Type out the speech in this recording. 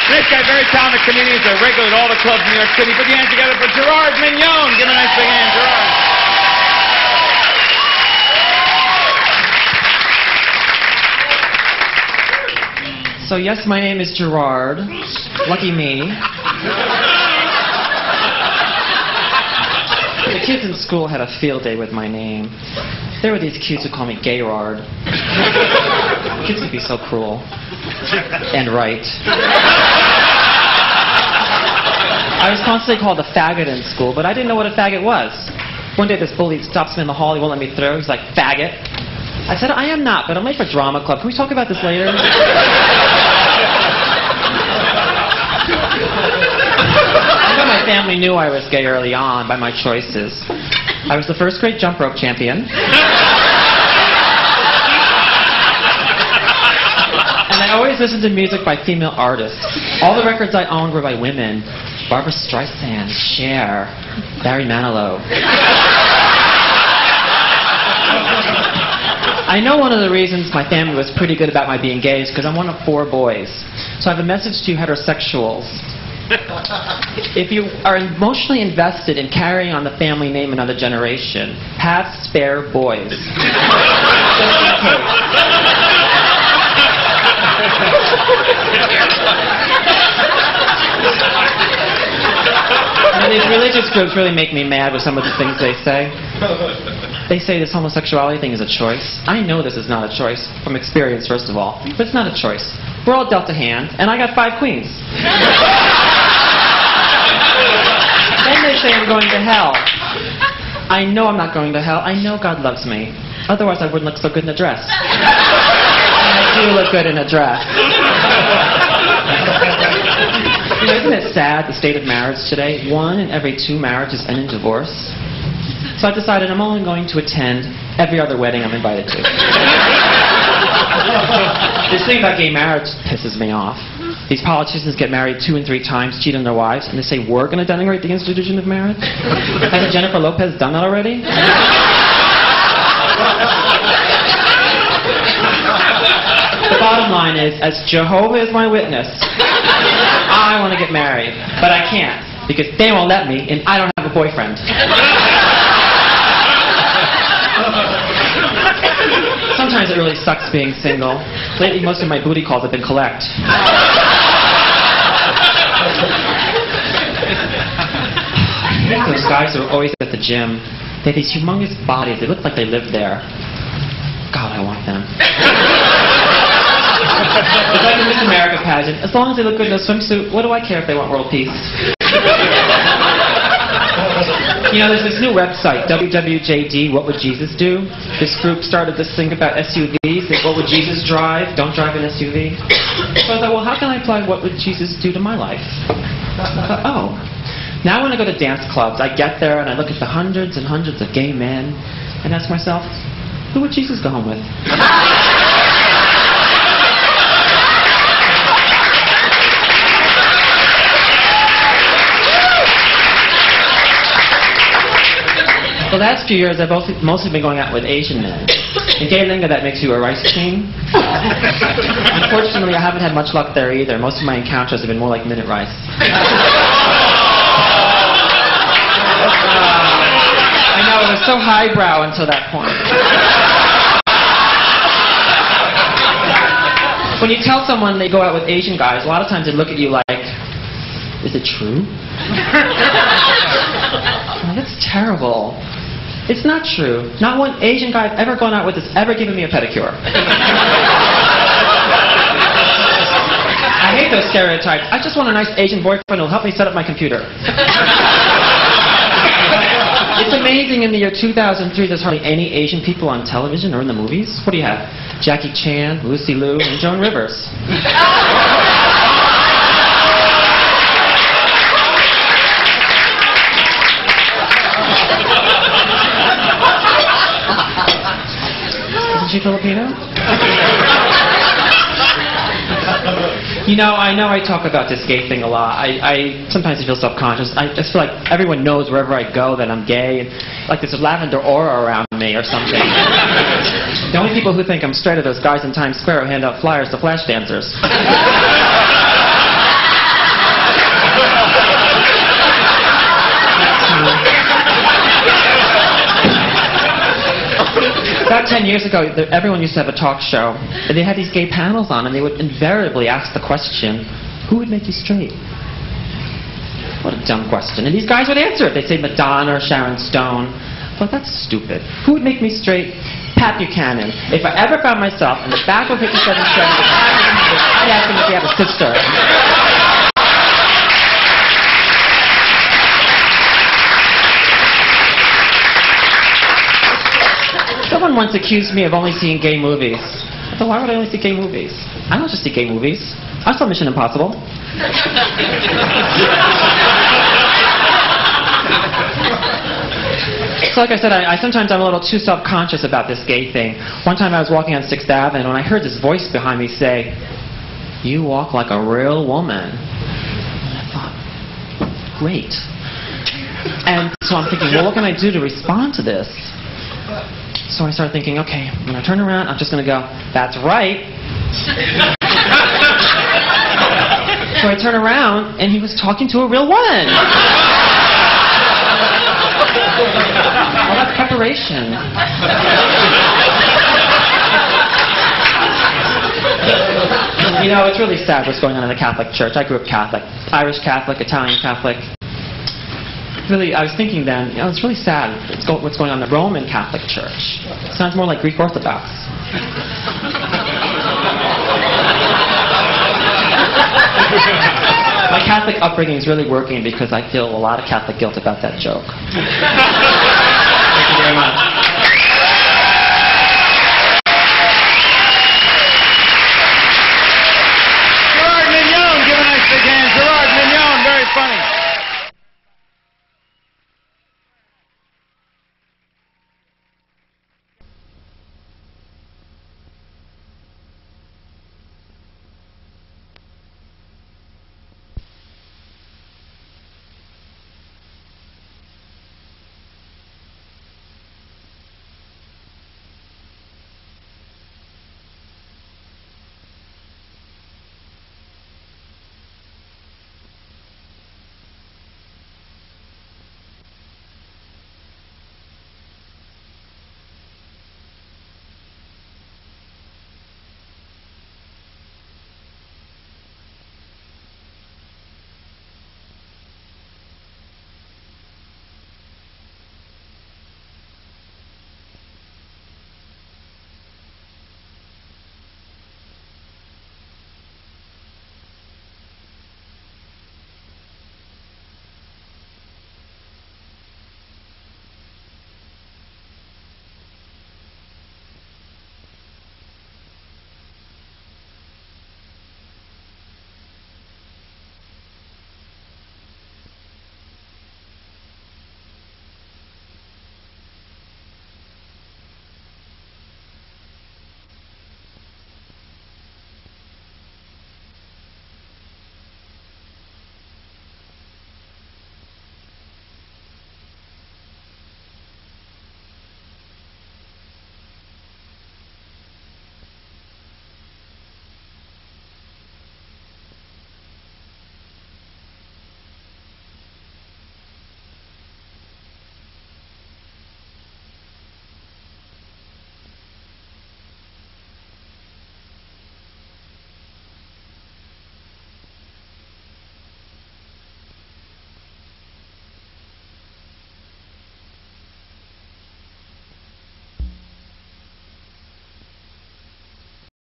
This guy, very talented comedian, is a regular at all the clubs in New York City. Put your hands together for Gerard Mignone. Give him a nice big hand, Gerard. So yes, my name is Gerard. Lucky me. The kids in school had a field day with my name. There were these kids who call me Gerard. Kids could be so cruel. And right. I was constantly called a faggot in school, but I didn't know what a faggot was. One day this bully stops me in the hall, he won't let me through. He's like, faggot. I said, I am not, but I'm late for drama club. Can we talk about this later? I know my family knew I was gay early on by my choices. I was the first grade jump rope champion. And I always listened to music by female artists. All the records I owned were by women. Barbra Streisand, Cher, Barry Manilow. I know one of the reasons my family was pretty good about my being gay is because I'm one of 4 boys. So I have a message to you heterosexuals. If you are emotionally invested in carrying on the family name another generation, have spare boys. Just in case. And these religious groups really make me mad with some of the things they say. They say this homosexuality thing is a choice. I know this is not a choice, from experience first of all, but it's not a choice. We're all dealt a hand, and I got 5 queens. Then they say I'm going to hell. I know I'm not going to hell. I know God loves me. Otherwise I wouldn't look so good in a dress. And I do look good in a dress. You know, isn't it sad, the state of marriage today? 1 in every 2 marriages end in divorce. So I decided I'm only going to attend every other wedding I'm invited to. This thing about gay marriage pisses me off. These politicians get married 2 and 3 times, cheat on their wives, and they say we're going to denigrate the institution of marriage? Hasn't Jennifer Lopez done that already? The bottom line is, as Jehovah is my witness, I want to get married, but I can't, because they won't let me, and I don't have a boyfriend. Sometimes it really sucks being single. Lately, most of my booty calls have been collect. I hate those guys who are always at the gym. They have these humongous bodies. They look like they live there. God, I want them. It's like a Miss America pageant. As long as they look good in a swimsuit, what do I care if they want world peace? You know, there's this new website, WWJD, What Would Jesus Do? This group started this thing about SUVs. What would Jesus drive? Don't drive an SUV. So I thought, well, how can I apply what would Jesus do to my life? I thought, oh. Now when I go to dance clubs, I get there and I look at the hundreds and hundreds of gay men and ask myself, who would Jesus go home with? The last few years, I've mostly been going out with Asian men. In gay lingo, that makes you a rice king. Unfortunately, I haven't had much luck there either. Most of my encounters have been more like minute rice. I know, it was so highbrow until that point. When you tell someone they go out with Asian guys, a lot of times they look at you like, is it true? Oh, that's terrible. It's not true. Not one Asian guy I've ever gone out with has ever given me a pedicure. I hate those stereotypes. I just want a nice Asian boyfriend who'll help me set up my computer. It's amazing in the year 2003 there's hardly any Asian people on television or in the movies. What do you have? Jackie Chan, Lucy Liu, and Joan Rivers. Isn't she Filipino? You know I talk about this gay thing a lot. I sometimes feel self-conscious. I just feel like everyone knows wherever I go that I'm gay, and like there's a lavender aura around me or something. The only people who think I'm straight are those guys in Times Square who hand out flyers to flash dancers. About 10 years ago, everyone used to have a talk show, and they had these gay panels on, and they would invariably ask the question, who would make you straight? What a dumb question. And these guys would answer it. They'd say Madonna or Sharon Stone. But that's stupid. Who would make me straight? Pat Buchanan. If I ever found myself in the back of 57 Chevy, I'd ask him if he had a sister. Someone once accused me of only seeing gay movies. I thought, why would I only see gay movies? I don't just see gay movies. I saw Mission Impossible. So like I said, sometimes I'm a little too self-conscious about this gay thing. One time I was walking on 6th Avenue and I heard this voice behind me say, "You walk like a real woman." And I thought, great. And so I'm thinking, well, what can I do to respond to this? So I started thinking, okay, when I turn around, I'm just going to go, "That's right." So I turn around, and he was talking to a real woman. Well, that's preparation. You know, it's really sad what's going on in the Catholic Church. I grew up Catholic, Irish Catholic, Italian Catholic. Really, I was thinking then, you know, it's really sad what's going on in the Roman Catholic Church. It sounds more like Greek Orthodox. My Catholic upbringing is really working because I feel a lot of Catholic guilt about that joke. Thank you very much.